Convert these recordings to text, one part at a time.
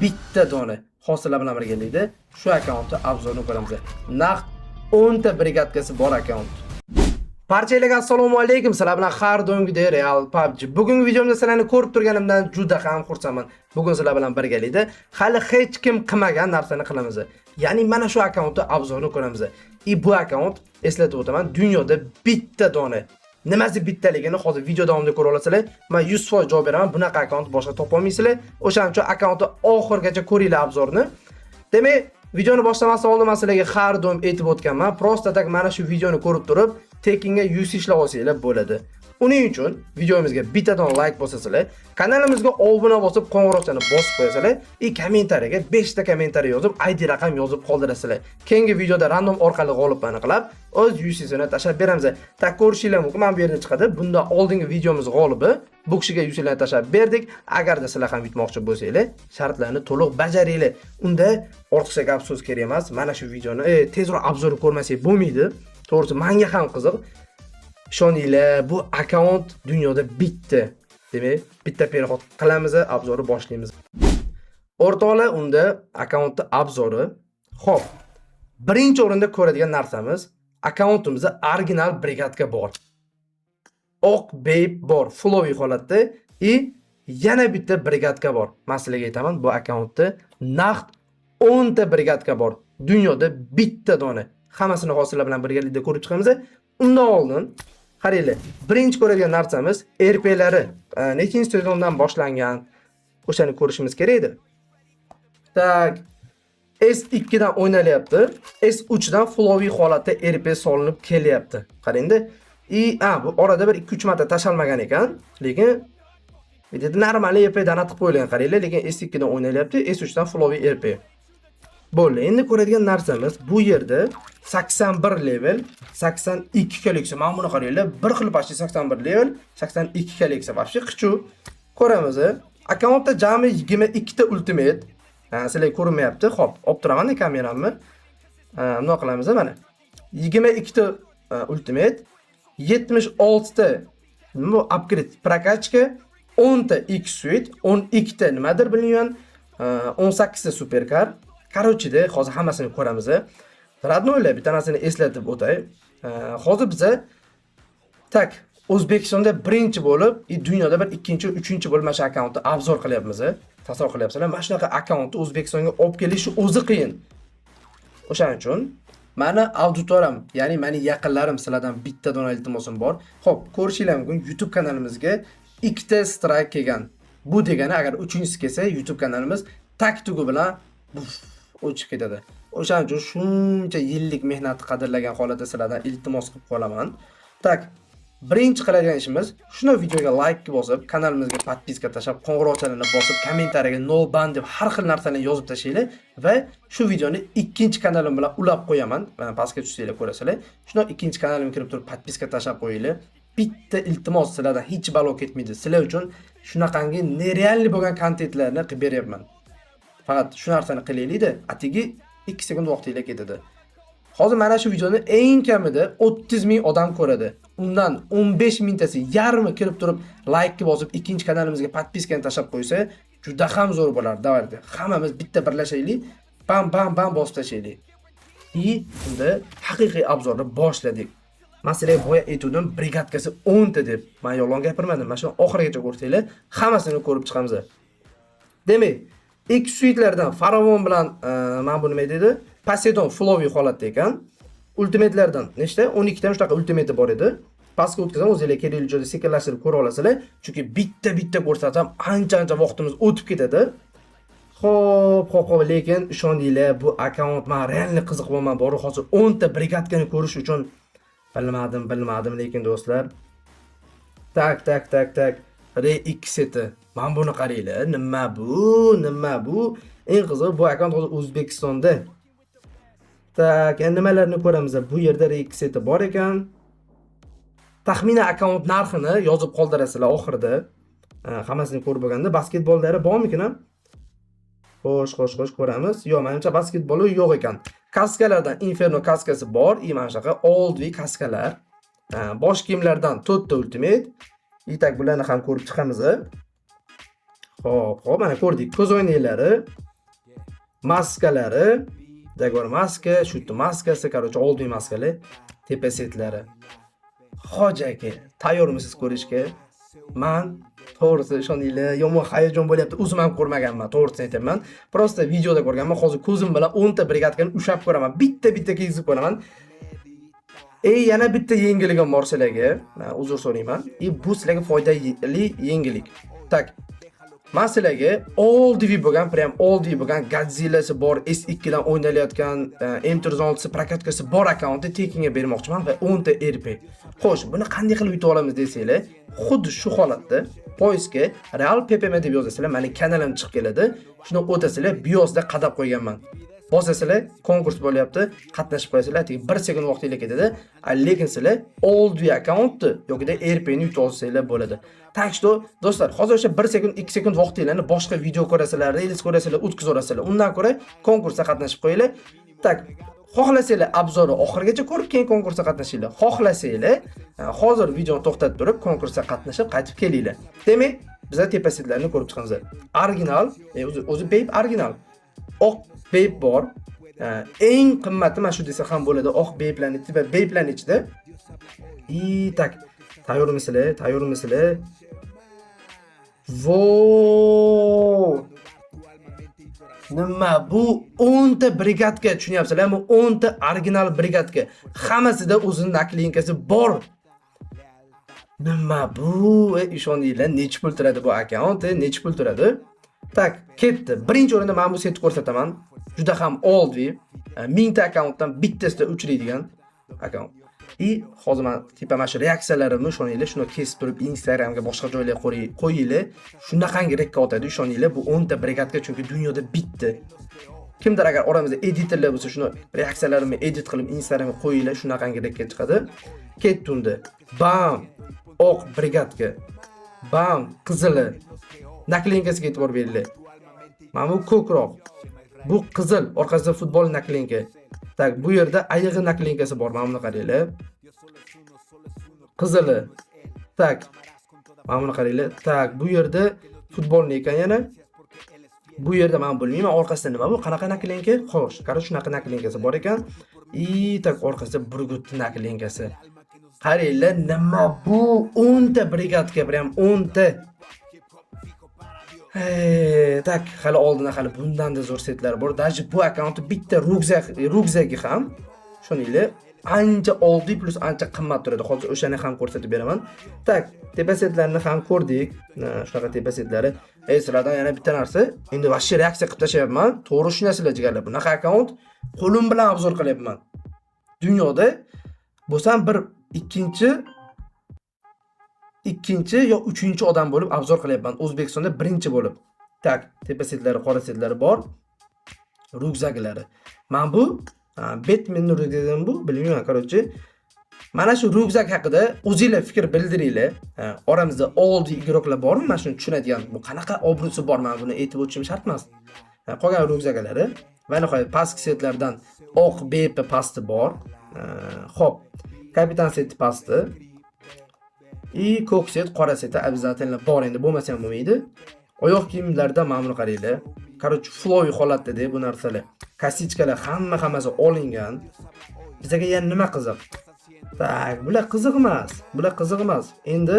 bitta dona hosillar bilan birgalikda shu akkauntni obzorini ko'ramiz. Naqd 10 ta brigadkasi bor akkaunt. Barchalarga assalomu alaykum. Sizlar bilan har doimgidek Real PUBG. Bugungi videomda sizlarni ko'rib turganimdan juda ham xursandman. Bugun sizlar bilan birgalikda hali hech kim qilmagan narsani qilamiz. Ya'ni mana shu akkauntni obzorini ko'ramiz. Bu akkaunt eslatib o'taman, dunyoda bitta dona. Nimasi bittaligini hozir video davomida ko'ra olasizlar. Men 100% javob beraman. Bunaqa akkaunt boshqa topa olmaysizlar. O'shaning uchun akkauntni oxirigacha ko'ringlar obzorni. Demak, videoni boshlamasdan oldin men sizlarga har doim aytib o'tganman. Prosta tak mana shu videoni ko'rib turib, tekinga 100 ishlab olsanglar bo'ladi. Uning uchun videomizga bittadan like bosasizlar, kanalimizga obuna bosib, qo'ng'iroqchani bosib qo'yasizlar, kommentariyaga 5 ta kommentariy yozib, ID raqam yozib qoldirasizlar. Keyingi videoda random orqali g'olibni aniqlab, o'z 100 ni tashlab beramiz. Tak ko'rishinglar mumkin, mana bu yerda chiqadi. Bunda oldingi videomiz g'olibi bu kishiga 100 ni tashlab berdik. Agarda sizlar ham yutmoqchi bo'lsanglar, shartlarni to'liq bajaringlar. Unda ortiqcha gap so'z kerak emas. Mana shu videoni tezroq obzor ko'rmasak bo'lmaydi. To'g'risi, menga ham qiziq. Ishoninglar, bu akkaunt dunyoda bitta. Demak, bitta perxod qilamiz, obzorni boshlaymiz. O'rtoqlar, unda akkauntning obzori. Xo'p. Birinchi o'rinda ko'radigan narsamiz, akkauntimizda original brigadka bor. Oq beyb bor, flowy holatda yana bitta brigadka bor. Men sizlarga aytaman, bu akkauntda naqd 10 ta brigadka bor. Dunyoda bitta dona. Hammasini hosillar bilan birgalikda ko'rib chiqamiz. Undan oldin qaranglar, birinchi ko'radigan narsamiz RPlari nechinchi sezondan boshlangan, o'shani ko'rishimiz kerak edi. Tak, S2 dan o'ynalyapti, S3 dan flowy holatda RP solinib kelyapti. Qarangda, bu orada bir 2-3 marta tashalmagan ekan, lekin video normal RP dan atib qo'yilgan, qaranglar, lekin S2 dan o'ynalyapti, S3 dan flowy RP. Bo'ldi. Endi ko'radigan narsamiz bu yerda 81 level, 82 kolleksiya. Mana buni qaranglar, bir xil почти 81 level, 82 kolleksiya. Вообще qichu. Ko'ramiz. Akkauntda jami 22 ta ultimate. Sizlar ko'rinmayapti. Xo'p, olib turaman kameramni. Bunday qilamiz mana. 22 ta ultimate, 76 ta bu upgrade prokachka, 10 ta X suite, 12 ta nimadir bilmayman, 18 ta supercar. Qarochida hozir hammasini ko'ramiz. Radnoylar bittanasini eslatib o'tay. Hozir biz tak O'zbekistonda birinchi bo'lib, dunyoda bir ikkinchi, uchinchi bo'lib mana shu akkauntni obzor qilyapmiz. Tasavvur qilyapsizlar, mana shunaqa akkauntni O'zbekistonga olib kelish o'zi qiyin. O'shaning uchun meni auditoriyam, ya'ni meni yaqinlarim sizlardan bitta dona iltimosim bor. Xo'p, ko'rishinglar mumkin, YouTube kanalimizga ikkita strike kelgan. Bu degani agar uchinchisi kelsa, YouTube kanalimiz tak tugi bilan o'chib ketadi. O'shaning uchun shuncha yillik mehnatni qadrlagan holatda sizlardan iltimos qilib qolaman. Tak, birinchi qiladigan ishimiz shuni videoga like bosib, kanalimizga podpiska tashlab, qo'ng'iroqchalarni bosib, kommentariyaga no ban deb har xil narsalarni yozib tashlaylik va shu videoni ikkinchi kanalim bilan ulab qo'yaman. Mana pastga tushsanglar ko'rasizlar. Shuni ikkinchi kanalimga kirib turib podpiska tashlab qo'yinglar. Bitta iltimos, sizlardan hech balo ketmaydi. Sizlar uchun shunaqangi nerealli bo'lgan kontentlarni qilib beryapman. Faqat shu narsani qilaylik-da, atigi 2 sekund vaqtingiz ketadi. Hozir mana shu videoni eng kamida 30 ming odam ko'radi. Undan 15 mingtasi yarmi kirib turib like bosib, ikkinchi kanalimizga podpiskani tashlab qo'ysa, juda ham zo'r bo'lar, davarda. Hammamiz bitta birlashaylik, bam bosib tashlaylik. Unda haqiqiy obzorni boshladik. Masalan, boya aytdim, brigadkasi 10 ta deb. Men yolg'on gapirmadim. Mana shu oxirigacha ko'rsanglar, hammasini ko'rib chiqamiz. Demak, X suite'lardan Faravon bilan mana bu nima deydi? Poseidon flowy holatda ekan. Ultimate'lardan nechta? 12 ta shunaqa ultimate bor edi. Pastga o'tkazsam, o'zingizlar kerakli joyda sekinlashtirib ko'ra olasizlar. Chunki bitta ko'rsatsam ancha vaqtimiz o'tib ketadi. Xo'p, lekin ishoninglar, bu akkaunt men realni qiziq bo'lman. Bor hozir 10 ta brigadkani ko'rish uchun bilmadim, lekin do'stlar. Tak. RX seti. Men buni qaranglar. Nima bu? Eng qizig'i, bu akkaunt hozir O'zbekistonda. Tak, endi nimalarni ko'ramiz? Bu yerda RX seti bor ekan. Taxminan akkaunt narxini yozib qoldirasizlar oxirida. Hammasini ko'rib bo'lganda basketbollari bormikin? Xo'sh, ko'ramiz. Yo'q, menimcha basketboli yo'q ekan. Kaskalardan Inferno kaskasi bor, mana shunaqa oldvi kaskalar. Bosh kiyimlardan 4 ta ultimate. Itak bularni ham ko'rib chiqamiz. Xo'p, mana ko'rdik. Ko'z o'ynaklari maskalari, Jaguar maska, shutni maskasi, короче, oldiy maskalar, tepa setlari. Hoji aka, tayyormisiz ko'rishga? Men to'g'risi ishoninglar, yomon hayajon bo'lyapti. O'zim ham ko'rmaganman, to'g'risini aytaman. Prosta videoda ko'rganman. Hozir ko'zim bilan 10 ta brigadkani ushab ko'raman. Bitta kezib ko'raman. Yana bitta yengiligim bor sizlarga. Uzr so'rayman. Bu sizlarga foydali yengilik. Tak. Men sizlarga oldiy bo'lgan, prям oldiy bo'lgan Godzilla'si bor, S2 dan o'ynalayotgan M316 prokatkasi bor akkauntni tekinga bermoqchiman va 10 ta RP. Xo'sh, buni qanday qilib yutib olamiz desanglar, xuddi shu holatda poyezga Real PPM deb yozasizlar, meni kanalim chiqib keladi. Shuni o'tasizlar, BIOSda qadab qo'yganman. Bosasizlar, konkurs bo'lyapti, qatnashib qo'yasizlar, 1 sekund vaqtingiz ketadi. Lekin sizlar oldiy akkauntni yoki RP ni yutib olsanglar bo'ladi. Tak что, do'stlar, hozir o'sha 1 sekund, 2 sekund vaqtinglarni boshqa video ko'rasizlar, reels ko'rasizlar, o'tkazib o'rasizlar. Undan ko'ra konkursda qatnashib qo'yinglar. Tak, xohlasanglar obzorni oxirigacha ko'rib, keyin konkursda qatnashinglar. Xohlasanglar, hozir videoni to'xtatib turib, konkursda qatnashib qaytib kelinglar. Demak, bizlar tepa setlarni ko'rib chiqamiz. Original, o'zi Babe original. Oq Babe bor. Eng qimmati mana shu desa ham bo'ladi. Oq Babe'larning ichida, Babe'larning ichida. Tak, tayyormisizlar? Vo! Nima bu 10 ta brigadga tushunyapsizlarmi? 10 ta original brigadga. Hammasida o'zining naklinkasi bor. Nima bu? Ishoninglar, nechta pul turadi bu akkaunt? Nechta pul turadi? Tak, ketdi. Birinchi o'rinda men bu setni ko'rsataman. Juda ham oldiy. 1000 ta akkauntdan bittasida uchraydigan akkaunt. Hozir men tepa mana shu reaksiyalarimni ishoninglar, shuni kesib turib Instagramga boshqa joylarga qo'yinglar. Shunaqangi rekka otadi, ishoninglar, bu 10 ta brigadga, chunki dunyoda bitta. Kimdir agar oramizda editorlar bo'lsa, shuni reaksiyalarimni edit qilib Instagramga qo'yinglar, shunaqangi rekka chiqadi. Ketdi. Bam! Oq brigadga. Bam! Qizili. Naklinkasiga e'tibor beringlar. Mana bu ko'kroq. Bu qizil, orqasida futbol naklinka. Tak, bu yerda ayig'i naklinkasi bor, mana buni qaranglar. Qizili. Tak. Mana buni qaranglar. Tak, bu yerda futbolni ekan yana. Bu yerda men bilmayman, orqasida nima bu? Qanaqa naklinka? Xo'sh, qara shunaqa naklinkasi bor ekan. Tak, orqasida burgut naklinkasi. Qaranglar, nima bu? 10 ta brigadga, prям 10 ta. Tak, hali oldinda hali bundan da zo'r setlar bor. Даже bu akkauntni bitta rugzagi ham, tushuninglar, ancha oldiy plus ancha qimmat turadi. Hozir o'shani ham ko'rsatib beraman. Tak, tepa setlarni ham ko'rdik. Shunaqa tepa setlari. Sizlardan yana bitta narsa, endi vashshi reaksiya qilib tashlayapman. To'g'ri tushunasizlar jigarlar. Bunaqa akkaunt qo'lim bilan obzor qilyapman. Dunyoda bo'lsam bir ikkinchi yo uchinchi odam bo'lib obzor qilyapman. O'zbekistonda birinchi bo'lib. Tak, tepa setlari, qora setlari bor. Rugzaklari. Men bu Batmanning rugzagi bu, bilmayman, короче. Mana shu rugzak haqida o'zingizlar fikr bildiringlar. Oramizda oldiy igroqlar bormi? Mana shuni tushunadigan. Bu qanaqa obro'si bor, men buni aytib o'tishim shart emas. Qolgan rugzaklari va nihoyat pastki setlardan oq Babe pasti bor. Xo'p, kapitan seti pasti. Ko'k set, qora seti обязательно bor, endi bo'lmasa ham bo'lmaydi. Oyoq kiyimlarda mana buni qaranglar. Короче, flowy holatda bu narsalar. Kasichkalar hammasi olingan. Bizga yana nima qiziq? Tak, bular qiziq emas. Endi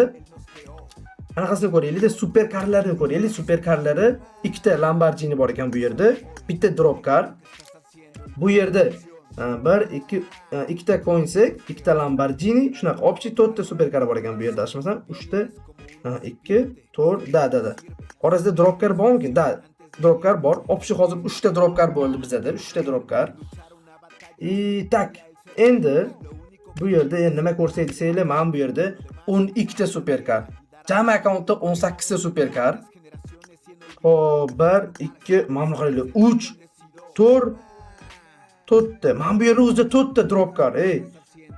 anaqasini ko'raylik, superkarlarni ko'raylik. Superkarlari ikkita Lamborghini bor ekan bu yerda, bitta drop car. Bu yerda 2 ta Koenigsegg, 2 ta Lamborghini, shunaqa общий 4 ta superkar bor ekan bu yerda, ashmasam 3 ta 2 4 da. Orasida drop car bormi? Da, drop car bor. Общий hozir 3 ta drop car bo'ldi bizda, 3 ta drop car. Tak, endi bu yerda nima ko'rsaydi desanglar, men bu yerda 12 ta superkar. Jami akkauntda 18 ta superkar. Hop, 1 2, mana qaranglar, 3 4 to'rtta. Men bu yerda o'zida 4 ta drop car.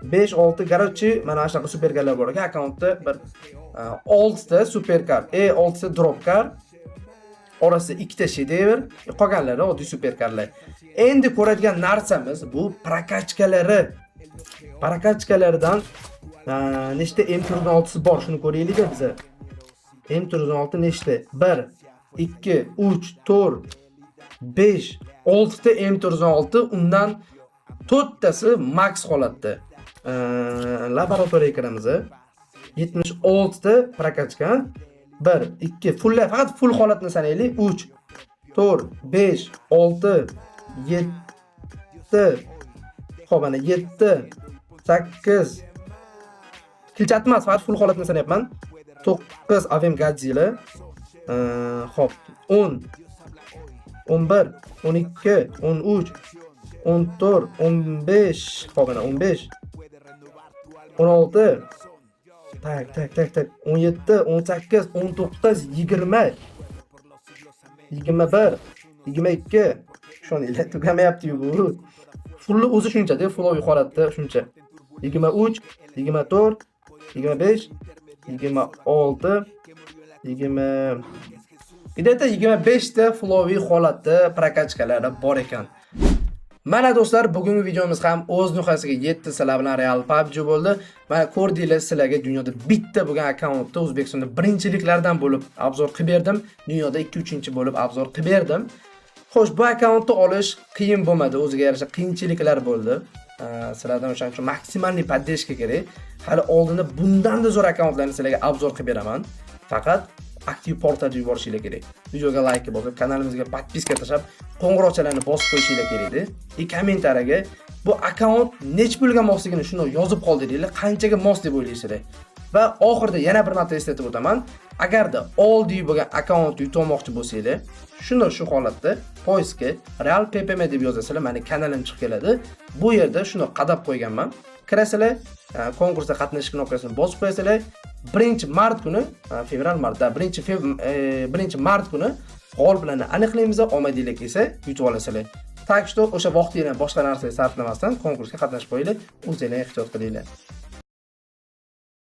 5 6, короче, mana shunaqa superkarlar bor ekan akkauntda. Bir 6 ta superkar, 6 ta drop car. Orasida 2 ta shedevr, qolganlari oddiy superkarlar. Endi ko'radigan narsamiz bu prokachkalari. Prokachkalardan nechta M316 bor, shuni ko'raylik biz. M316 nechta? 1 2 3 4 5 6 ta M416, undan 4 tasi max holatda. Laboratoriyaga kiramiz. 76 ta prokachka. 1 2 full, faqat full holatni sanaylik. 3 4 5 6 7 Xo'p, mana 7 8 kilchatmas, faqat full holatni sanayapman. 9 AVM Godzilla. Xo'p, 10 11 12 13 14 15, xo'p mana 15 16 tak 17 18 19 20 21 22 shuningdek tugamayapti-yu bu. Fulli o'zi shuncha-da, flow holatda shuncha. 23 24 25 26 20 Gideta 25 ta flowy holatda prokachkalari bor ekan. Mana do'stlar, bugungi videomiz ham o'z nihoyasiga yetdi. Sizlar bilan Real PUBG bo'ldi. Mana ko'rdinglar, sizlarga dunyoda bitta bo'lgan akkauntda O'zbekistonda birinchiliklardan bo'lib obzor qilib berdim. Dunyoda 2-3-chi bo'lib obzor qilib berdim. Xo'sh, bu akkauntni olish qiyin bo'lmadi. O'ziga yarasha qiyinchiliklar bo'ldi. Sizlardan o'shaning uchun maksimalniy podдержка kerak. Hali oldinda bundan-da zo'r akkauntlarni sizlarga obzor qilib beraman. Faqat aktiv portalga yuborishinglar kerak. Videoga like bosib, kanalimizga podpiska tashlab, qo'ng'iroqchalarni bosib qo'yishinglar kerak-edi. Kommentariyaga bu akkaunt nech pulga mosligini shuni yozib qoldiringlar, qanchaga mos deb o'ylaysizlar. Va oxirida yana bir marta eslatib o'taman, agarda oldiy bo'lgan akkaunt yutmoqchi bo'lsanglar, shuni shu holatda poiskga Real PPM deb yozasizlar, meni kanalim chiqib keladi. Bu yerda shuni qadab qo'yganman. Kirasizlar, konkursda qatnashish knopkasini bosib qo'yasizlar. 1-mart kuni, fevral martda 1-mart kuni g'oliblarni aniqlaymiz, omadinglar kelsa yutib olasizlar. Tak что o'sha vaqtingizni boshqa narsaga sarflamasdan konkursga qatnashib qo'yinglar, o'zingizlarga ehtiyot qilinglar.